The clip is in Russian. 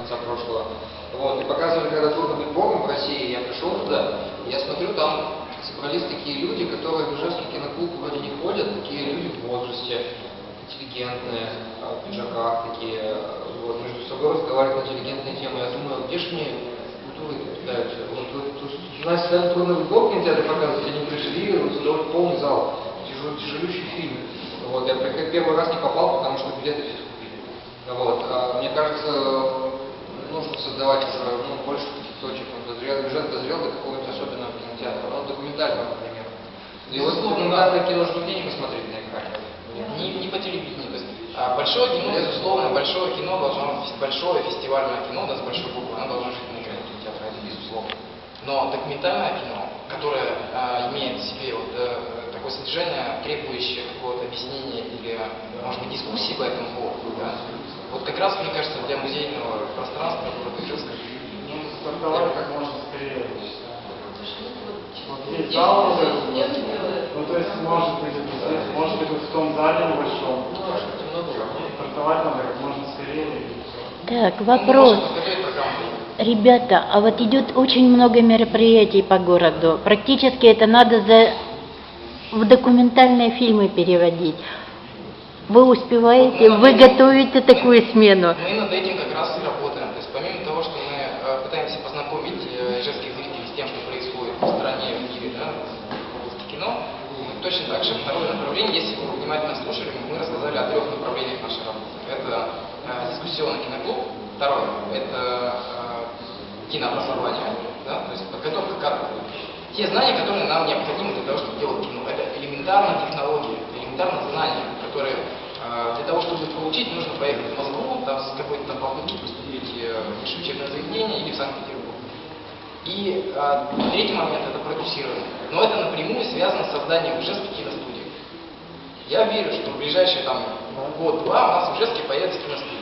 конца прошлого. Вот, и показывали, когда трудно быть богом в России, я пришел туда, и я смотрю, там собрались такие люди, которые в Ижевский киноклуб вроде не ходят, такие люди в возрасте, интеллигентные, в пиджаках такие, вот, между собой разговаривают на интеллигентные темы. Я думаю, где ж мне культуры кидаются? Вот, у нас стали трудно быть богом, кинотеатре показывать, они пришли, вот, полный зал, тяжелющий фильм. Вот, я первый раз не попал, потому что билеты все купили. Вот, мне кажется, нужно создавать уже больше таких точек. Бюджет дозрел до какого-нибудь особенного кинотеатра, документального, например. И вот документальное кино же нигде не посмотреть на экране. Не по телевидению. То есть, большое кино, безусловно, большое кино должно быть большое фестивальное кино, да, с большой буквы, оно должно жить на экране кинотеатра, это безусловно. Но документальное кино, которое имеет в себе такое содержание, требующее какого-то объяснения или, может быть, дискуссии по этому поводу, да, вот как раз, мне кажется, для музейного пространства города Ижевска стартовать как можно скорее. Вот есть зал, то есть может быть в том зале небольшом. Стартовать надо как можно скорее. Так, вопрос. Ребята, а вот идет очень много мероприятий по городу. Практически это надо в документальные фильмы переводить. Вы успеваете, вы готовите такую смену? Мы над этим как раз и работаем. То есть помимо того, что мы пытаемся познакомить ижевских зрителей с тем, что происходит в стране, в мире, да, в области кино, точно так же второе направление, если вы внимательно слушали, мы рассказали о 3 направлениях нашей работы. Это дискуссионный киноклуб, второе – это кинообразование, да, то есть подготовка кадров. Те знания, которые нам необходимы для того, чтобы делать кино. Это элементарные технологии, элементарные знания, которые для того, чтобы их получить, нужно поехать в Москву, там с какой-то там попытки поступить в высшее учебное заведение или в Санкт-Петербург. И третий момент – это продюсирование. Но это напрямую связано с созданием в Ижевске киностудии. Я верю, что в ближайшие год-два у нас в Ижевске появится киностудия.